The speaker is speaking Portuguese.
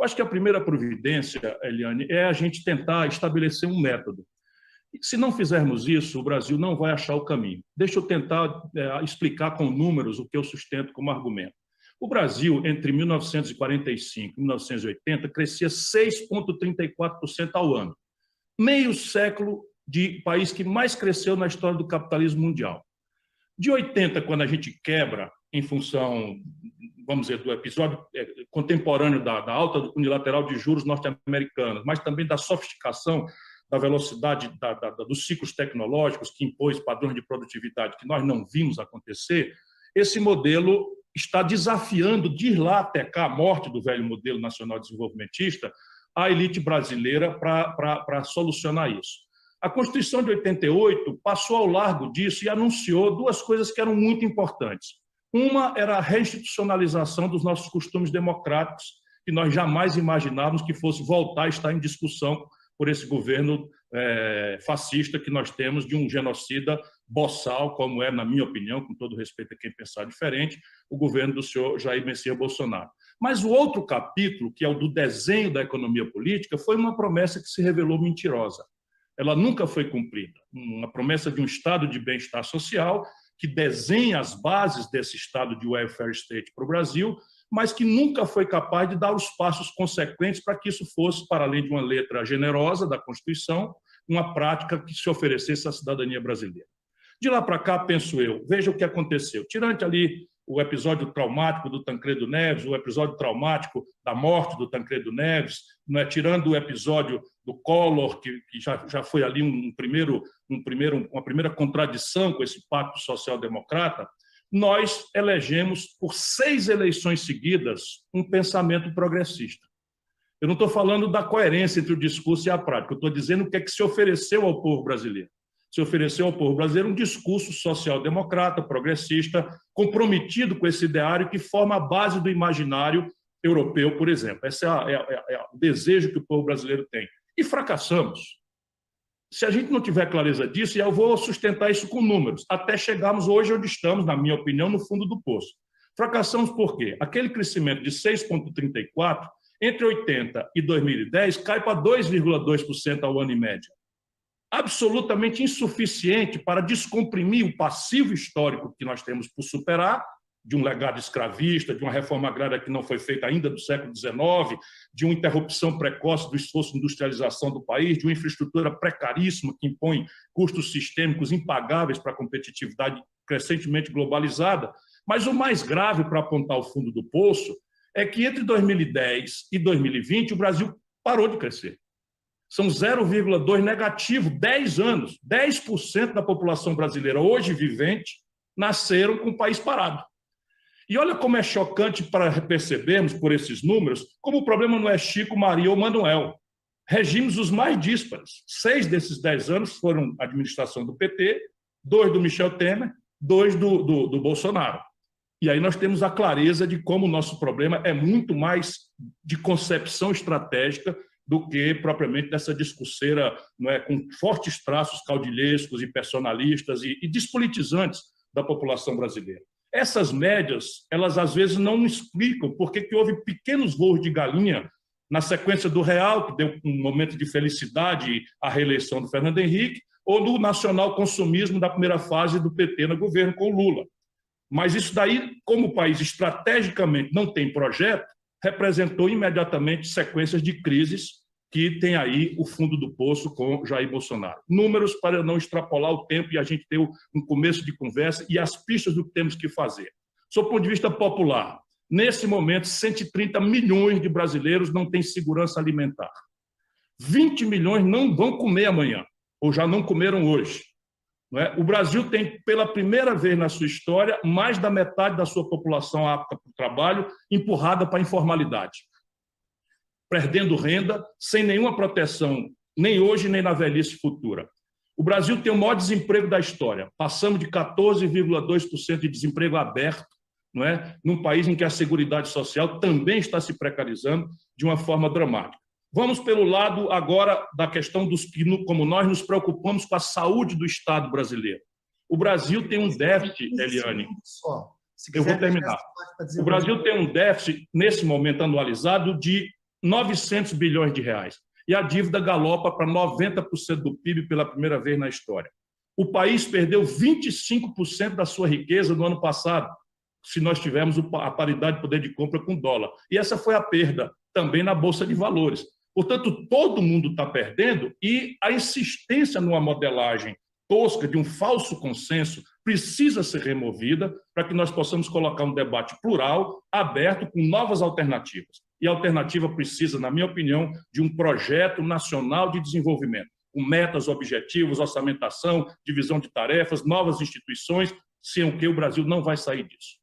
Eu acho que a primeira providência, Eliane, é a gente tentar estabelecer um método. Se não fizermos isso, o Brasil não vai achar o caminho. Deixa eu tentar explicar com números o que eu sustento como argumento. O Brasil, entre 1945 e 1980, crescia 6,34% ao ano. Meio século de país que mais cresceu na história do capitalismo mundial. De 80, quando a gente quebra, em função, vamos dizer, do episódio contemporâneo da alta unilateral de juros norte-americanos, mas também da sofisticação da velocidade dos ciclos tecnológicos que impôs padrões de produtividade que nós não vimos acontecer, esse modelo está desafiando, de ir lá até cá, a morte do velho modelo nacional desenvolvimentista, a elite brasileira para solucionar isso. A Constituição de 88 passou ao largo disso e anunciou duas coisas que eram muito importantes. Uma era a reinstitucionalização dos nossos costumes democráticos, que nós jamais imaginávamos que fosse voltar a estar em discussão por esse governo fascista que nós temos, de um genocida boçal, como é, na minha opinião, com todo respeito a quem pensar diferente, o governo do senhor Jair Messias Bolsonaro. Mas o outro capítulo, que é o do desenho da economia política, foi uma promessa que se revelou mentirosa. Ela nunca foi cumprida. Uma promessa de um estado de bem-estar social que desenha as bases desse estado de welfare state para o Brasil, mas que nunca foi capaz de dar os passos consequentes para que isso fosse, para além de uma letra generosa da Constituição, uma prática que se oferecesse à cidadania brasileira. De lá para cá, penso eu, veja o que aconteceu. Tirante ali o episódio traumático do Tancredo Neves, o episódio traumático da morte do Tancredo Neves, tirando o episódio do Collor, que já foi ali uma primeira contradição com esse pacto social-democrata, nós elegemos, por 6 eleições seguidas, um pensamento progressista. Eu não estou falando da coerência entre o discurso e a prática, eu estou dizendo o que é que se ofereceu ao povo brasileiro. Se ofereceu ao povo brasileiro um discurso social-democrata, progressista, comprometido com esse ideário que forma a base do imaginário europeu, por exemplo. Esse é o desejo que o povo brasileiro tem. E fracassamos. Se a gente não tiver clareza disso, e eu vou sustentar isso com números, até chegarmos hoje onde estamos, na minha opinião, no fundo do poço. Fracassamos por quê? Aquele crescimento de 6,34%, entre 80 e 2010, cai para 2,2% ao ano em média. Absolutamente insuficiente para descomprimir o passivo histórico que nós temos por superar, de um legado escravista, de uma reforma agrária que não foi feita ainda do século XIX, de uma interrupção precoce do esforço de industrialização do país, de uma infraestrutura precaríssima que impõe custos sistêmicos impagáveis para a competitividade crescentemente globalizada. Mas o mais grave para apontar o fundo do poço é que entre 2010 e 2020 o Brasil parou de crescer. São 0,2 negativo, 10 anos. 10% da população brasileira hoje vivente nasceram com o país parado. E olha como é chocante para percebermos, por esses números, como o problema não é Chico, Maria ou Manuel. Regimes os mais díspares. 6 desses 10 anos foram a administração do PT, 2 do Michel Temer, 2 do Bolsonaro. E aí nós temos a clareza de como o nosso problema é muito mais de concepção estratégica do que propriamente dessa discurseira, não é, com fortes traços caudilhescos e personalistas e despolitizantes da população brasileira. Essas médias, elas às vezes não explicam por que houve pequenos voos de galinha na sequência do Real, que deu um momento de felicidade à reeleição do Fernando Henrique, ou do nacional consumismo da primeira fase do PT no governo com Lula. Mas isso daí, como o país estrategicamente não tem projeto, representou imediatamente sequências de crises que tem aí o fundo do poço com Jair Bolsonaro. Números para não extrapolar o tempo e a gente ter um começo de conversa e as pistas do que temos que fazer. Sob o ponto de vista popular, nesse momento, 130 milhões de brasileiros não têm segurança alimentar. 20 milhões não vão comer amanhã, ou já não comeram hoje. Não é? O Brasil tem, pela primeira vez na sua história, mais da metade da sua população apta para o trabalho empurrada para a informalidade, perdendo renda, sem nenhuma proteção, nem hoje, nem na velhice futura. O Brasil tem o maior desemprego da história. Passamos de 14,2% de desemprego aberto, não é? Num país em que a Seguridade Social também está se precarizando de uma forma dramática. Vamos pelo lado agora da questão dos que, como nós nos preocupamos com a saúde do Estado brasileiro. O Brasil tem um déficit, Eliane. Eu vou terminar. O Brasil tem um déficit, nesse momento anualizado, de 900 bilhões de reais. E a dívida galopa para 90% do PIB pela primeira vez na história. O país perdeu 25% da sua riqueza no ano passado, se nós tivermos a paridade de poder de compra com o dólar. E essa foi a perda também na Bolsa de Valores. Portanto, todo mundo está perdendo e a insistência numa modelagem tosca de um falso consenso precisa ser removida para que nós possamos colocar um debate plural, aberto, com novas alternativas. E a alternativa precisa, na minha opinião, de um projeto nacional de desenvolvimento, com metas, objetivos, orçamentação, divisão de tarefas, novas instituições, sem o que o Brasil não vai sair disso.